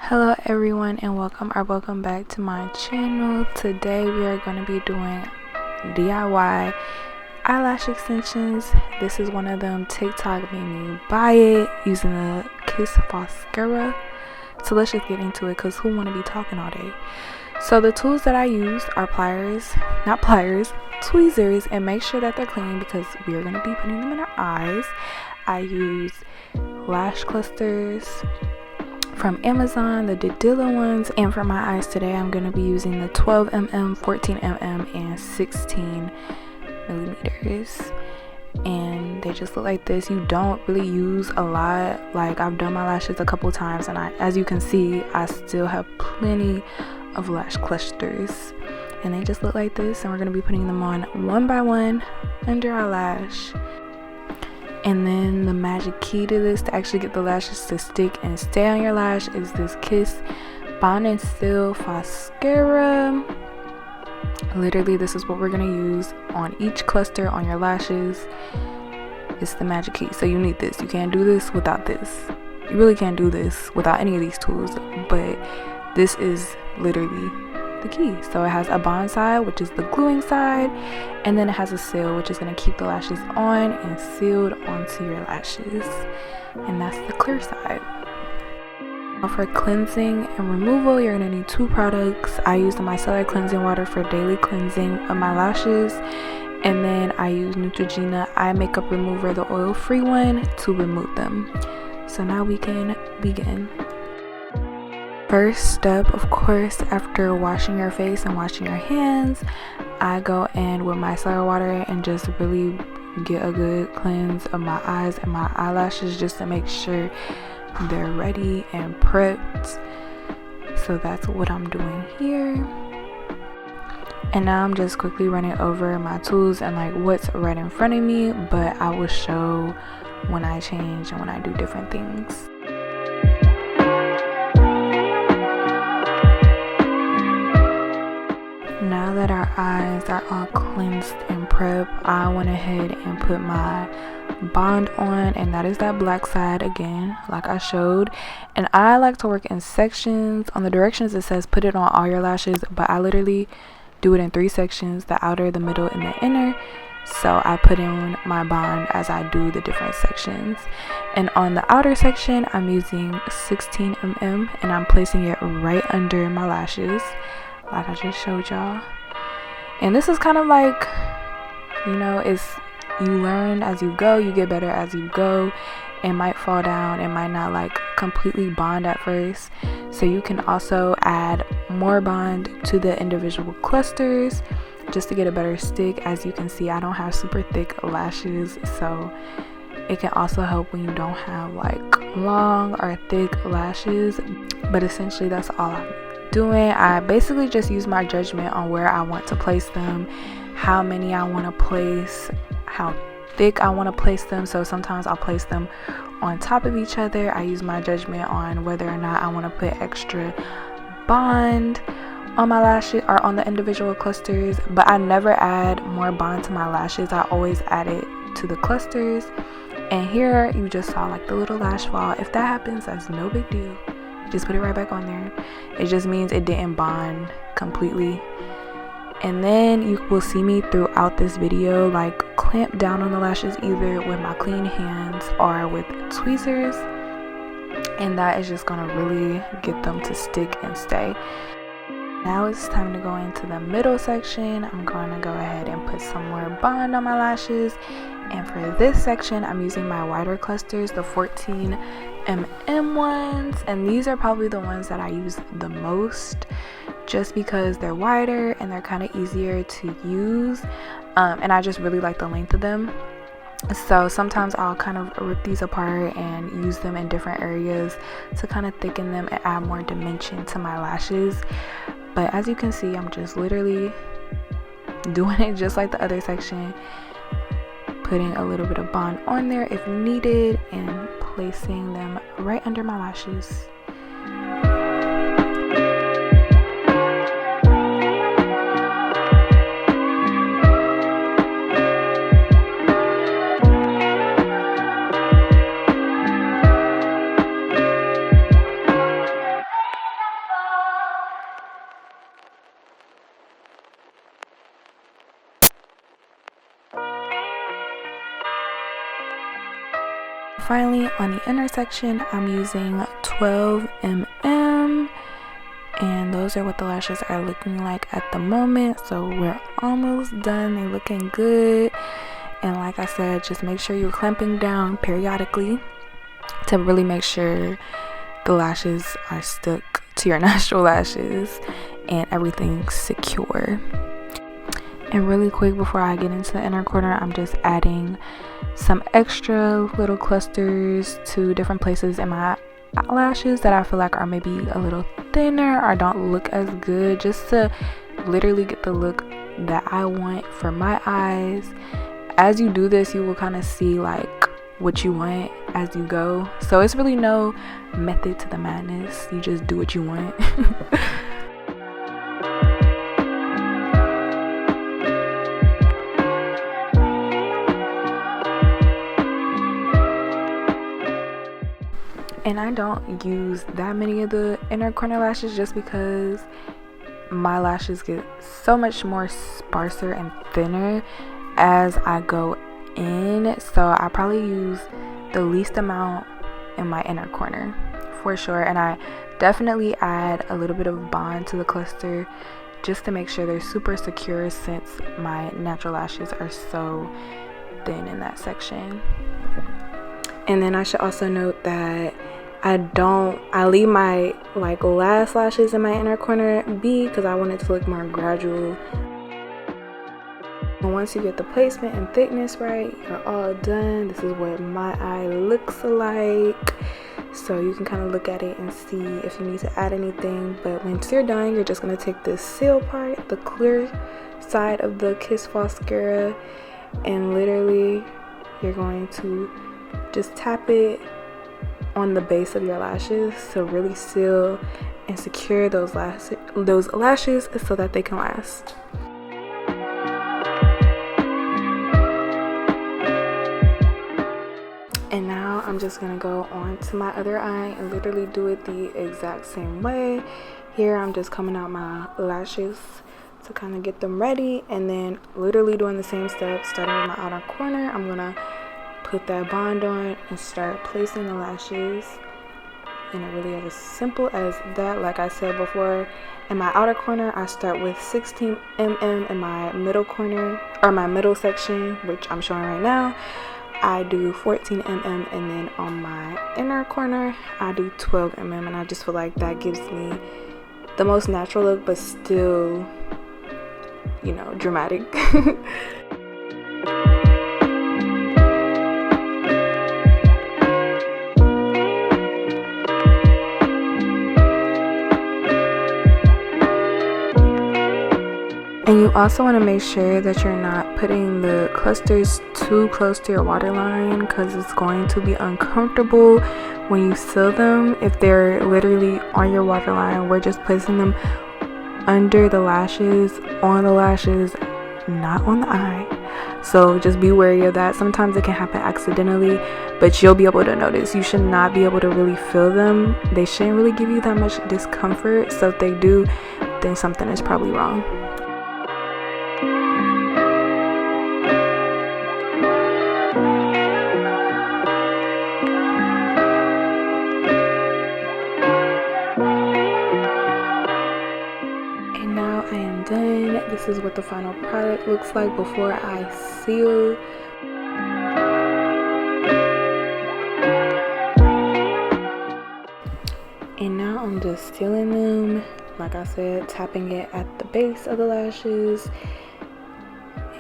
Hello everyone, and welcome back to my channel. Today we are going to be doing DIY eyelash extensions. This is one of them. TikTok made me buy it using the Kiss Falscara. So let's just get into it, because who want to be talking all day? So the tools that I use are tweezers, and make sure that they're clean because we are going to be putting them in our eyes. I use lash clusters from Amazon, the Didilla ones, and for my eyes today I'm going to be using the 12mm, 14mm, and 16 millimeters, and they just look like this. You don't really use a lot. Like, I've done my lashes a couple times, and as you can see, I still have plenty of lash clusters, and they just look like this, and we're going to be putting them on one by one under our lash. And then the magic key to this, to actually get the lashes to stick and stay on your lash, is this Kiss Bond and Seal Falscara. Literally, this is what we're going to use on each cluster on your lashes. It's the magic key. So you need this. You can't do this without this. You really can't do this without any of these tools. But this is literally the key. So it has a bond side, which is the gluing side, and then it has a seal, which is going to keep the lashes on and sealed onto your lashes, and that's the clear side. Now for cleansing and removal, you're going to need two products. I use the Micellar cleansing water for daily cleansing of my lashes, and then I use Neutrogena eye makeup remover, the oil-free one, to remove them. So now we can begin. First step, of course, after washing your face and washing your hands, I go in with my micellar water and just really get a good cleanse of my eyes and my eyelashes, just to make sure they're ready and prepped. So that's what I'm doing here. And now I'm just quickly running over my tools and like what's right in front of me, but I will show when I change and when I do different things. Now that our eyes are all cleansed and prepped, I went ahead and put my bond on, and that is that black side again, like I showed. And I like to work in sections. On the directions it says put it on all your lashes, but I literally do it in 3 sections: the outer, the middle, and the inner. So I put in my bond as I do the different sections. And on the outer section, I'm using 16mm, and I'm placing it right under my lashes, like I just showed y'all. And this is kind of like, you know, it's, you learn as you go, you get better as you go. It might fall down, it might not like completely bond at first, so you can also add more bond to the individual clusters just to get a better stick. As you can see, I don't have super thick lashes, so it can also help when you don't have like long or thick lashes. But essentially that's all I'm doing. I basically just use my judgment on where I want to place them, how many I want to place, how thick I want to place them. So sometimes I'll place them on top of each other. I use my judgment on whether or not I want to put extra bond on my lashes or on the individual clusters, but I never add more bond to my lashes. I always add it to the clusters. And here you just saw like the little lash fall. If that happens, that's no big deal. Just put it right back on there. It just means it didn't bond completely. And then you will see me throughout this video like clamp down on the lashes, either with my clean hands or with tweezers, and that is just gonna really get them to stick and stay. Now it's time to go into the middle section. I'm gonna go ahead and put some more bond on my lashes, and for this section I'm using my wider clusters, the 14mm ones, and these are probably the ones that I use the most, just because they're wider and they're kind of easier to use, and I just really like the length of them. So sometimes I'll kind of rip these apart and use them in different areas to kind of thicken them and add more dimension to my lashes. But as you can see, I'm just literally doing it just like the other section, putting a little bit of bond on there if needed, and placing them right under my lashes. Finally, on the inner section, I'm using 12 mm, and those are what the lashes are looking like at the moment. So we're almost done. They're looking good, and like I said, just make sure you're clamping down periodically to really make sure the lashes are stuck to your natural lashes and everything's secure. And really quick, before I get into the inner corner, I'm just adding some extra little clusters to different places in my eyelashes that I feel like are maybe a little thinner or don't look as good, just to literally get the look that I want for my eyes. As you do this, you will kind of see like what you want as you go. So it's really no method to the madness. You just do what you want. And I don't use that many of the inner corner lashes just because my lashes get so much more sparser and thinner as I go in. So I probably use the least amount in my inner corner for sure. And I definitely add a little bit of bond to the cluster just to make sure they're super secure, since my natural lashes are so thin in that section. And then I should also note that I leave my like last lashes in my inner corner be because I want it to look more gradual. And once you get the placement and thickness right, you're all done. This is what my eye looks like. So you can kind of look at it and see if you need to add anything. But once you're done, you're just going to take this seal part, the clear side of the Kiss Falscara, and literally you're going to just tap it on the base of your lashes to really seal and secure those lashes so that they can last. And now I'm just gonna go on to my other eye and literally do it the exact same way. Here I'm just combing out my lashes to kind of get them ready, and then literally doing the same steps. Starting with my outer corner, I'm gonna put that bond on and start placing the lashes. And it really is as simple as that. Like I said before, in my outer corner I start with 16 mm in my middle corner, or my middle section, which I'm showing right now. I do 14 mm, and then on my inner corner I do 12 mm, and I just feel like that gives me the most natural look, but still, you know, dramatic. And you also want to make sure that you're not putting the clusters too close to your waterline, because it's going to be uncomfortable when you seal them. If they're literally on your waterline, we're just placing them under the lashes, on the lashes, not on the eye. So just be wary of that. Sometimes it can happen accidentally, but you'll be able to notice. You should not be able to really feel them. They shouldn't really give you that much discomfort. So if they do, then something is probably wrong. This is what the final product looks like before I seal. And now I'm just sealing them, like I said, tapping it at the base of the lashes,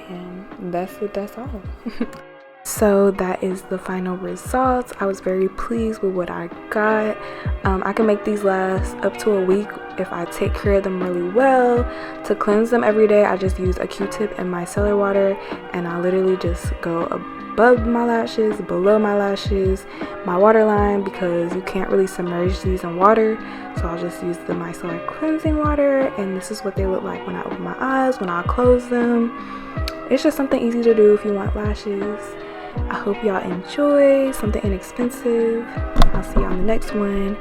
and that's it, that's all. So that is the final results. I was very pleased with what I got. I can make these last up to a week if I take care of them really well. To cleanse them every day, I just use a Q-tip and micellar water, and I literally just go above my lashes, below my lashes, my waterline, because you can't really submerge these in water. So I'll just use the micellar cleansing water, and this is what they look like when I open my eyes, when I close them. It's just something easy to do if you want lashes. I hope y'all enjoy something inexpensive. I'll see you on the next one.